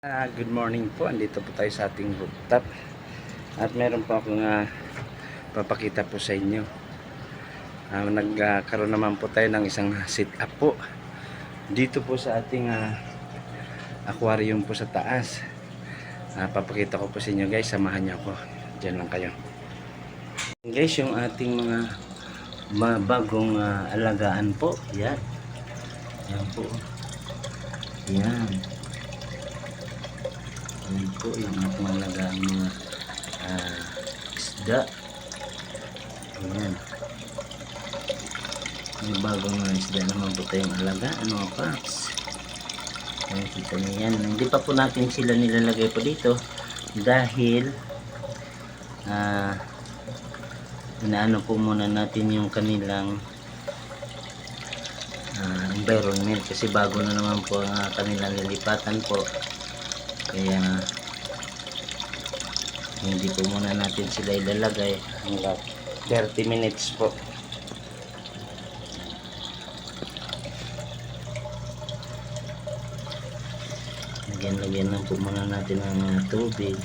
Good morning po. Andito po tayo sa ating rooftop. At meron po akong papakita po sa inyo. Nagkaroon naman po tayo ng isang sit up po. Dito po sa ating aquarium po sa taas. Papakita ko po sa inyo guys. Samahan niyo ako. Diyan lang kayo. Guys, yung ating mga bagong alagaan po. Yan. Yan po. Yan. Ayan po yung ating alagaan mga isda. Ayan. May bagong isda naman po tayong alagaan mga paps. Ayan, kita niyo yan. Hindi pa po natin sila nilalagay po dito dahil inaano po muna natin yung kanilang environment kasi bago na naman po ang kanilang lilipatan po. Kaya hindi po muna natin sila ilalagay hanggang 30 minutes po. Lagyan lang po muna natin ng tubig.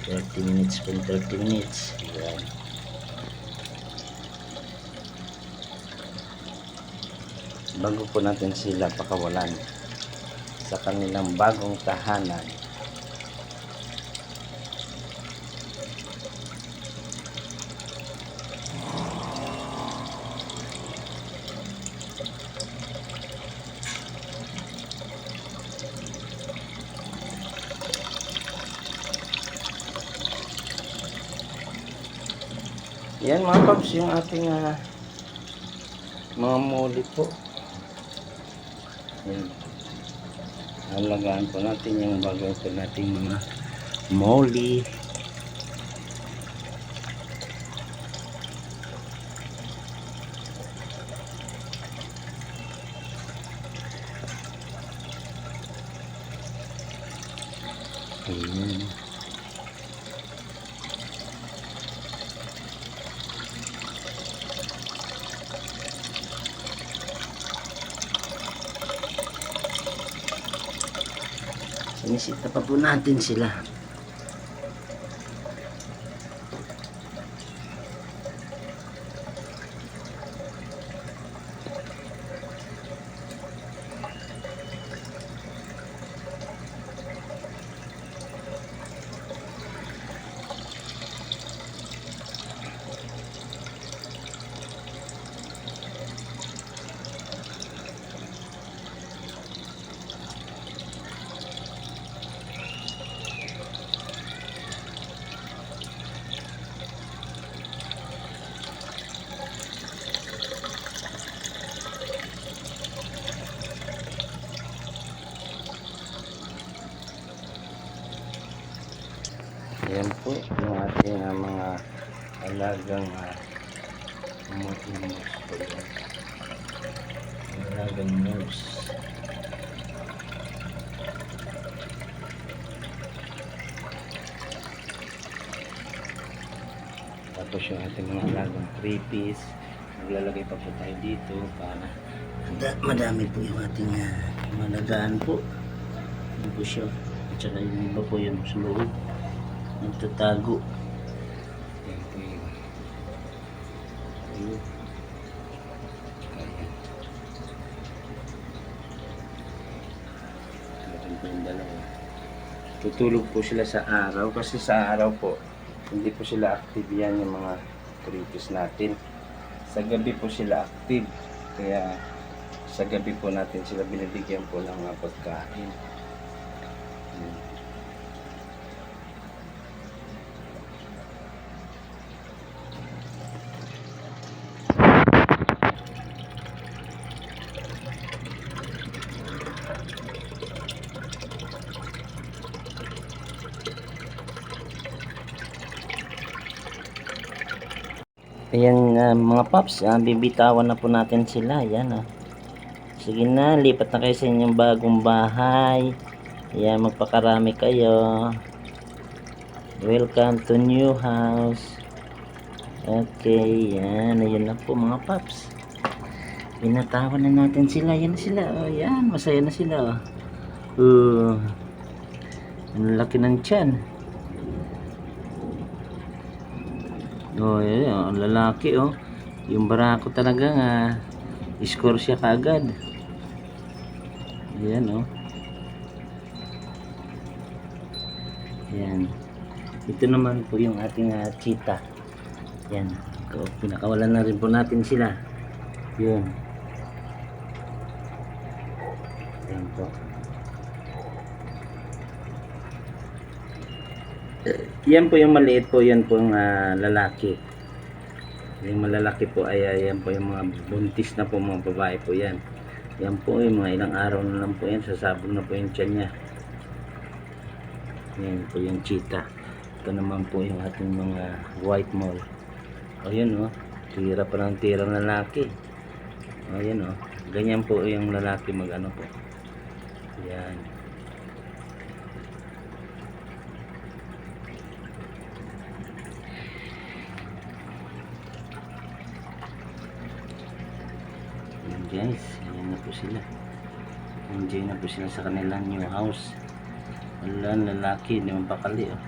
30 minutes po, 30 minutes. Ayan. Bago po natin sila pakawalan sa kanilang bagong tahanan. Yan mga paps, yung ating mga muli po. Yan. Alagaan po natin yung bago po nating mga molly. Ayan. Sinisita pa po natin sila. Ayan po yung ating mga alagang mouse po yan. Alagang mouse. Tapos yung ating mga alagang creepies. Maglalagay pa po tayo dito para madami po yung ating malagaan po. Hindi po siya. At saka yung iba po yung sa loob nagtatago. Ayan po yun. Ayan. Ayan po yung dalawa. Tutulog po sila sa araw kasi sa araw po hindi po sila active yan yung mga creepies natin. Sa gabi po sila active. Kaya sa gabi po natin sila binibigyan po ng mga pagkain. Ayan. Ayan mga paps, bibitawan na po natin sila. Ayan Sige na, lipat na kayo sa inyong bagong bahay. Ayan, magpakarami kayo. Welcome to new house. Okay, yan. Ayun na po mga paps. Binatawan na natin sila. Yan na sila. Oh, yan. Masaya na sila. Oh. Ang laki ng tiyan. Oh, yun, ang lalaki oh. Yung barako talaga nga score siya kaagad. Ayan oh. Ayan. Ito naman po yung ating cheetah. Ayan. Pinakawalan na rin po natin sila. Yun. Ayan po. Yan po yung maliit po, yan po yung lalaki. Yung malalaki po ay yan po yung mga buntis na po, mga babae po yan. Yan po yung mga ilang araw na lang po yan, sasabog na po yung tiyan niya. Yan po yung cheetah. Ito naman po yung ating mga white mole. O yun o, tira pa ng tira ng lalaki. O yun o, ganyan po yung lalaki mag ano po. Yan. Guys, ayan na po sila. Enjoy na po sila sa kanilang new house. Wala, lalaki, hindi mapakali oh.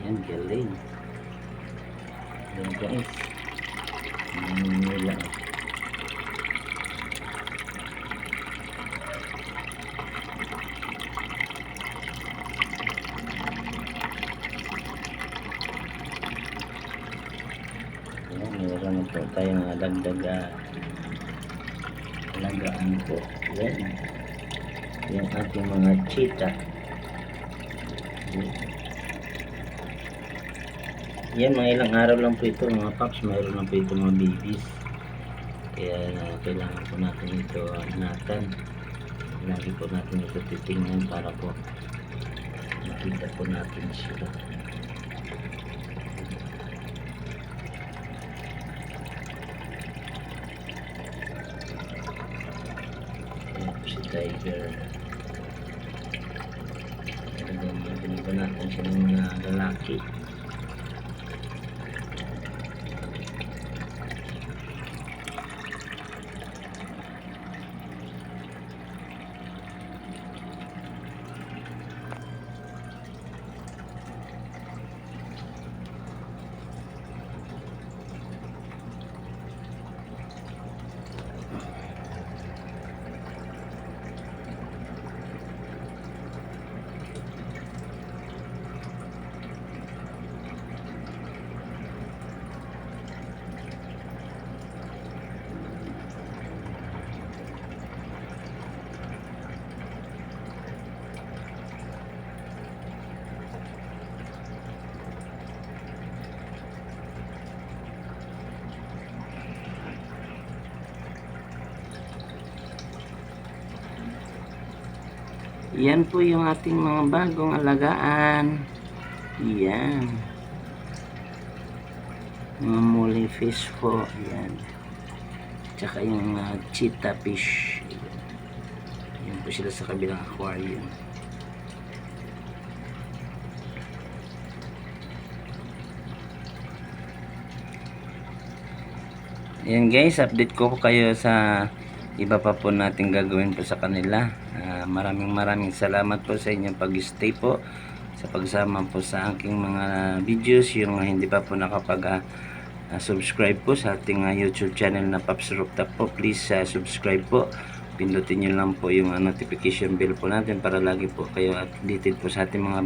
Ayan, galing. Ayan guys. Nila. Meron po tayong dagdag alagaan po. Yan. Yung ating mga cheetah. Yan, mga ilang araw lang po ito mga paps, mayroon lang po ito mga babies, kaya kailangan po natin ito ingatan. Lagi po natin ito titingnan para po makita po natin sila. Ayan po si Tiger. Talagang ba natin siya ng mga lalaki. Yan po yung ating mga bagong alagaan. Yan. Mga mole fish po. Yan. Tsaka yung cheetah fish. Yan po sila sa kabilang aquarium. Yan guys, update ko kayo sa iba pa po natin gagawin po sa kanila. Maraming salamat po sa inyong pag-stay po, sa pagsama po sa aking mga videos. Yung hindi pa po nakapag subscribe po sa ating YouTube channel na Paps Rooftop po, please subscribe po. Pindutin nyo lang po yung notification bell po natin para lagi po kayo updated po sa ating mga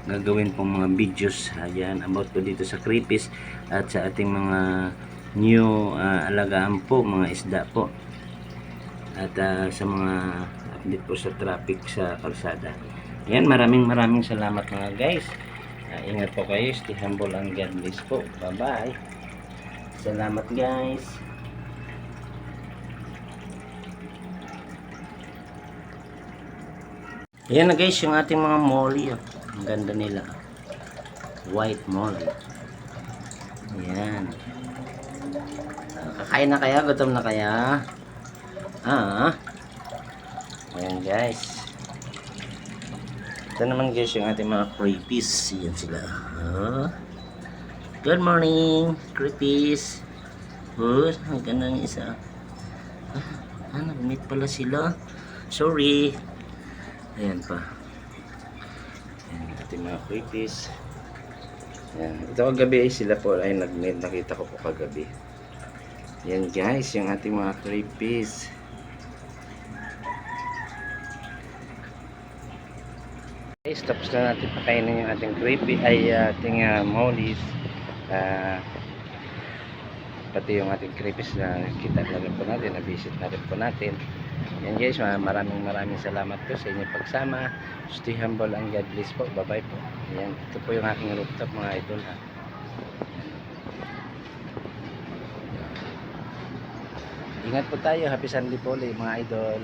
gagawin pong mga videos. Ayan, about po dito sa creepies at sa ating mga new alagaan po, mga isda po, at sa mga update po sa traffic sa kalsada. Yan, maraming salamat mga guys. Ingat po kayo, stay humble and God bless po. Bye bye. Salamat guys. Yan na guys, yung ating mga molly. Ang ganda nila. White molly. Yan. Kakain na kaya? Gutom na kaya? Ayan guys. Ito naman guys yung ating mga creepies. Yan sila. Oh. Good morning, creepies. Oh, ang ganda ng isa. Nag-meet pala sila. Sorry. Ayan pa. Ayan, ating mga creepies. Ayan. Ito kagabi ay sila po ay nag-meet. Nakita ko po kagabi. Ayan guys, yung ating mga creepies. Guys, tapos na natin pakainin yung ating creepy ay ating mollies. Pati yung ating creepies na kita na rin po natin, na-visit na rin po natin. Yan guys, maraming salamat po sa inyong pagsama. Stay humble and God bless po. Bye bye po. Yan, ito po yung aking rooftop mga idol ha. Ingat po tayo. Happy Sunday po ulit mga idol.